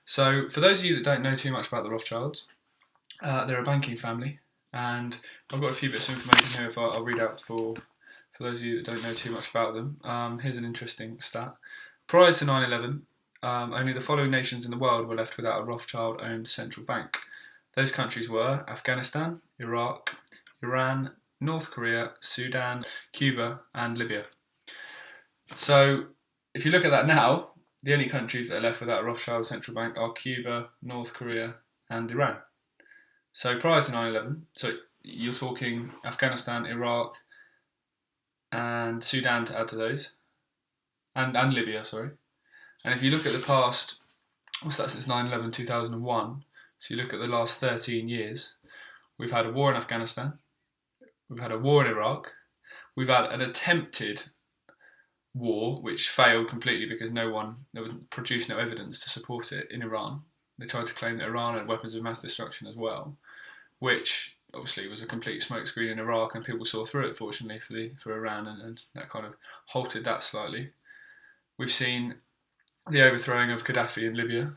So, for those of you that don't know too much about the Rothschilds, they're a banking family, and I've got a few bits of information here. If I'll read out for those of you that don't know too much about them. Here's an interesting stat. Prior to 9/11, only the following nations in the world were left without a Rothschild-owned central bank. Those countries were Afghanistan, Iraq, Iran, North Korea, Sudan, Cuba, and Libya. So, if you look at that now, the only countries that are left without a Rothschild central bank are Cuba, North Korea, and Iran. So prior to 9/11, so you're talking Afghanistan, Iraq, and Sudan to add to those, and Libya, sorry. And if you look at the past, what's that since 9/11, 2001, so you look at the last 13 years, we've had a war in Afghanistan, we've had a war in Iraq, we've had an attempted war which failed completely because there was produced no evidence to support it in Iran. They tried to claim that Iran had weapons of mass destruction as well, which obviously was a complete smokescreen in Iraq, and people saw through it, fortunately for Iran, and that kind of halted that slightly. We've seen the overthrowing of Gaddafi in Libya,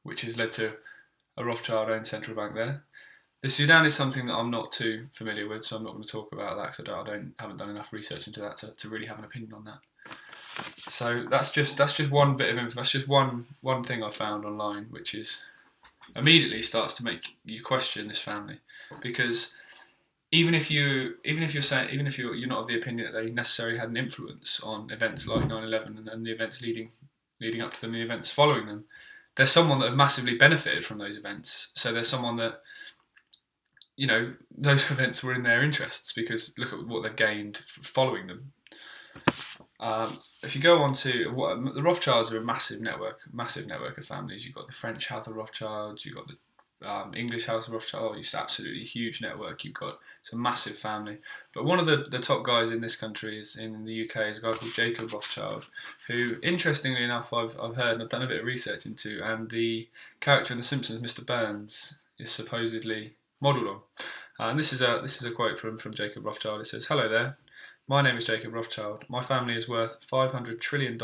which has led to a Rothschild-owned central bank there. The Sudan is something that I'm not too familiar with, so I'm not going to talk about that because I haven't done enough research into that to really have an opinion on that. So that's just one bit of info. That's just one thing I found online, which is immediately starts to make you question this family, because even if you're not of the opinion that they necessarily had an influence on events like 9/11 and the events leading up to them, the events following them, there's someone that have massively benefited from those events. So there's someone that, those events were in their interests because look at what they've gained following them. If you go on to the Rothschilds are a massive network of families. You've got the French House of Rothschilds, you've got the English House of Rothschild. It's absolutely a huge network. It's a massive family. But one of the top guys in this country is in the UK is a guy called Jacob Rothschild, who, interestingly enough, I've heard and I've done a bit of research into, and the character in The Simpsons, Mr. Burns, is supposedly modelled on. And this is a quote from Jacob Rothschild. It says, "Hello there. My name is Jacob Rothschild. My family is worth $500 trillion.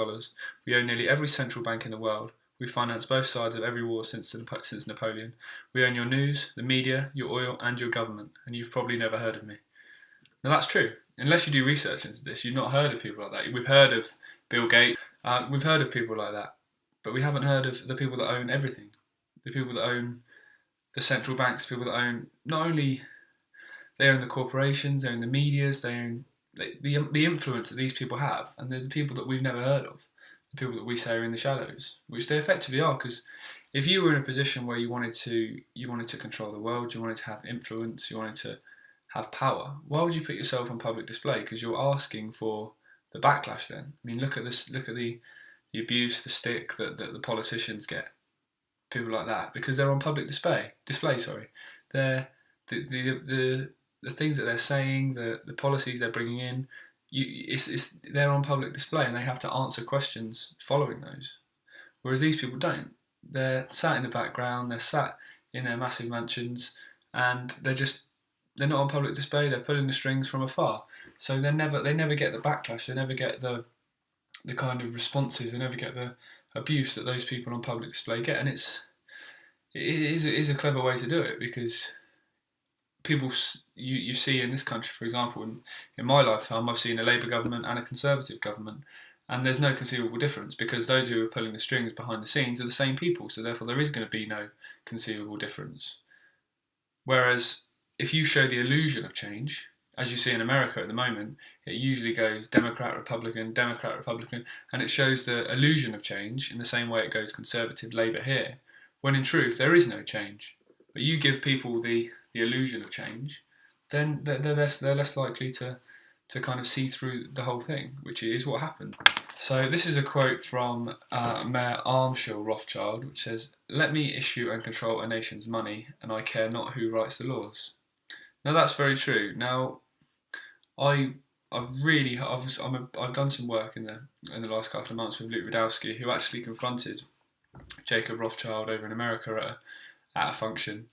We own nearly every central bank in the world. We finance both sides of every war since Napoleon. We own your news, the media, your oil, and your government, and you've probably never heard of me." Now that's true. Unless you do research into this, you've not heard of people like that. We've heard of Bill Gates. We've heard of people like that, but we haven't heard of the people that own everything. The people that own the central banks, people that own not only they own the corporations, they own the medias, they own the influence that these people have, and they're the people that we've never heard of, the people that we say are in the shadows, which they effectively are. Because if you were in a position where you wanted to control the world, you wanted to have influence, you wanted to have power, why would you put yourself on public display? Because you're asking for the backlash. Then, I mean, look at this. Look at the abuse, the stick that the politicians get. People like that, because they're on public display. Sorry, they're the things that they're saying, the policies they're bringing in, they're on public display, and they have to answer questions following those. Whereas these people don't. They're sat in the background, they're sat in their massive mansions, and they're not on public display. They're pulling the strings from afar. So they never get the backlash. They never get the kind of responses. They never get the abuse that those people on public display get. And it is a clever way to do it, because people you see in this country, for example, in my lifetime, I've seen a Labour government and a Conservative government, and there's no conceivable difference, because those who are pulling the strings behind the scenes are the same people, so therefore there is going to be no conceivable difference. Whereas if you show the illusion of change, as you see in America at the moment, it usually goes Democrat, Republican, and it shows the illusion of change in the same way it goes Conservative, Labour here, when in truth there is no change. But you give people the illusion of change, then they're less likely to kind of see through the whole thing, which is what happened. So this is a quote from Mayor Armshaw Rothschild, which says, "Let me issue and control a nation's money, and I care not who writes the laws." Now that's very true. Now, I've done some work in the last couple of months with Luke Rudowski, who actually confronted Jacob Rothschild over in America at a function.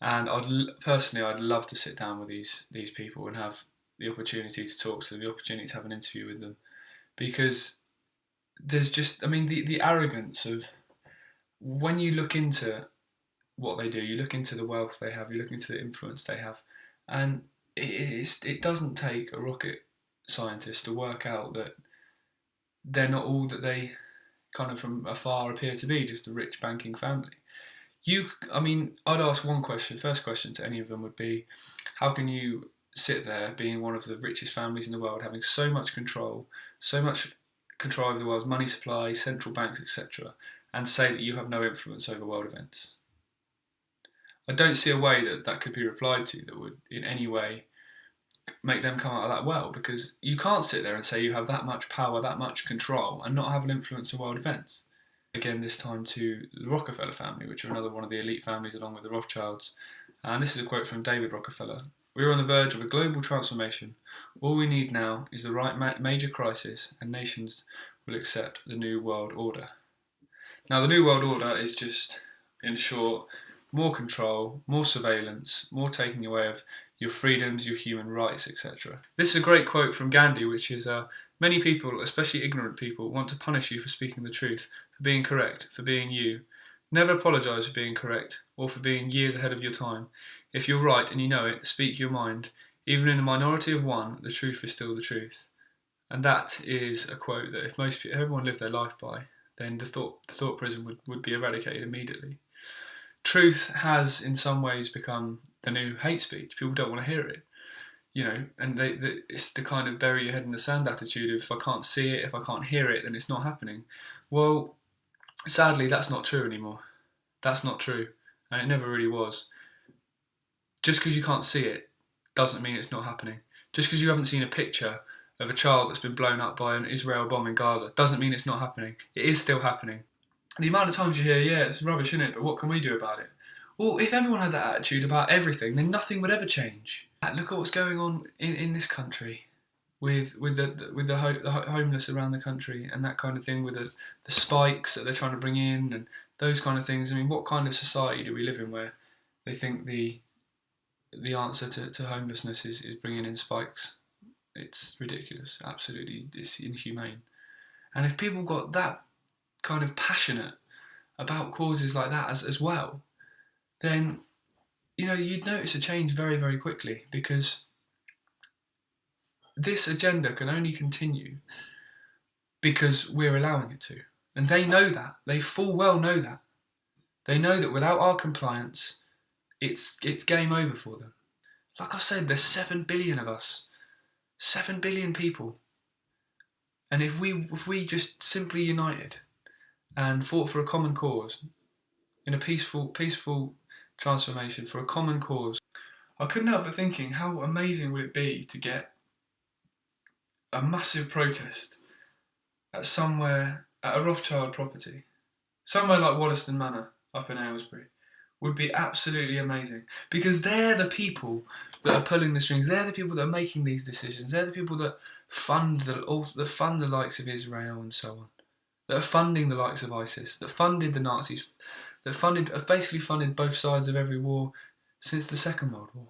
And I'd love to sit down with these people and have the opportunity to talk to them, the opportunity to have an interview with them, because there's just, I mean, the arrogance of when you look into what they do, you look into the wealth they have, you look into the influence they have, and it doesn't take a rocket scientist to work out that they're not all that they kind of from afar appear to be, just a rich banking family. I mean, I'd ask one question. First question to any of them would be, how can you sit there being one of the richest families in the world, having so much control over the world's money supply, central banks, etc., and say that you have no influence over world events? I don't see a way that that could be replied to that would in any way make them come out of that well, because you can't sit there and say you have that much power, that much control, and not have an influence on world events. Again, this time to the Rockefeller family, which are another one of the elite families along with the Rothschilds. And this is a quote from David Rockefeller. "We are on the verge of a global transformation. All we need now is the right major crisis, and nations will accept the New World Order." Now, the New World Order is just, in short, more control, more surveillance, more taking away of your freedoms, your human rights, etc. This is a great quote from Gandhi, which is, many people, especially ignorant people, want to punish you for speaking the truth, for being correct, for being you. Never apologise for being correct, or for being years ahead of your time. If you're right and you know it, speak your mind. Even in a minority of one, the truth is still the truth. And that is a quote that if everyone lived their life by, then the thought prison would be eradicated immediately. Truth has in some ways become the new hate speech. People don't want to hear it, and it's the kind of bury your head in the sand attitude of, if I can't see it, if I can't hear it, then it's not happening. Well, sadly, that's not true anymore. That's not true, and it never really was. Just because you can't see it doesn't mean it's not happening. Just because you haven't seen a picture of a child that's been blown up by an Israel bomb in Gaza doesn't mean it's not happening. It is still happening. The amount of times you hear, yeah, it's rubbish, isn't it? But what can we do about it? Well, if everyone had that attitude about everything, then nothing would ever change. Look at what's going on in this country with the homeless around the country and that kind of thing, with the spikes that they're trying to bring in and those kind of things. I mean, what kind of society do we live in where they think the answer to homelessness is bringing in spikes? It's ridiculous. Absolutely, it's inhumane. And if people got that kind of passionate about causes like that as well, then you'd notice a change very, very quickly, because this agenda can only continue because we're allowing it to. And they know that. They full well know that. They know that without our compliance, it's game over for them. Like I said, there's 7 billion of us. 7 billion people. And if we just simply united and fought for a common cause, in a peaceful transformation for a common cause, I couldn't help but thinking, how amazing would it be to get a massive protest at a Rothschild property, somewhere like Wollaston Manor up in Aylesbury. Would be absolutely amazing, because they're the people that are pulling the strings. They're the people that are making these decisions. They're the people that fund the likes of Israel and so on, that are funding the likes of ISIS, that funded the Nazis, that have basically funded both sides of every war since the Second World War.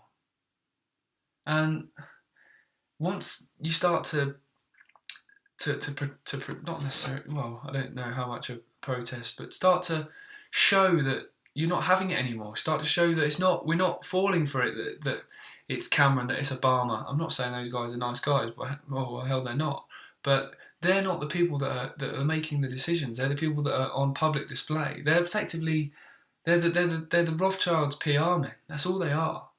And once you start to not necessarily, well, I don't know how much a protest, but start to show that you're not having it anymore. Start to show that we're not falling for it, that it's Cameron, that it's Obama. I'm not saying those guys are nice guys, but well, hell, they're not. But they're not the people that are making the decisions. They're the people that are on public display. They're effectively they're the Rothschilds' PR men. That's all they are.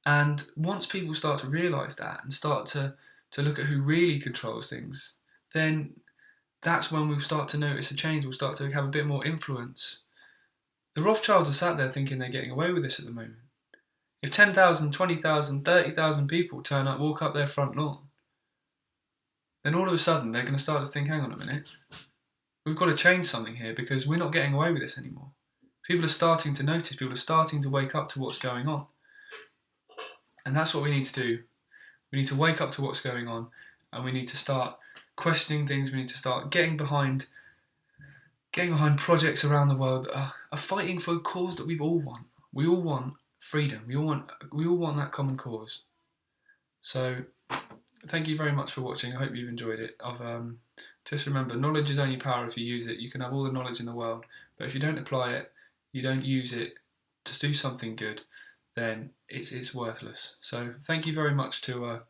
And once people start to realise that and start to look at who really controls things, then that's when we'll start to notice a change. We'll start to have a bit more influence. The Rothschilds are sat there thinking they're getting away with this at the moment. If 10,000, 20,000, 30,000 people walk up their front lawn, then all of a sudden they're going to start to think, hang on a minute, we've got to change something here, because we're not getting away with this anymore. People are starting to notice, people are starting to wake up to what's going on. And that's what we need to do. We need to wake up to what's going on, and we need to start questioning things. We need to start getting behind projects around the world that are fighting for a cause that we all want. We all want freedom. We all want that common cause. So thank you very much for watching. I hope you've enjoyed it. Just remember, knowledge is only power if you use it. You can have all the knowledge in the world, but But if you don't apply it, you don't use it to do something good, then it's worthless. So thank you very much for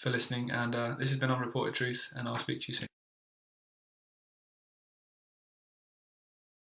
listening, and this has been Unreported Truth, and I'll speak to you soon.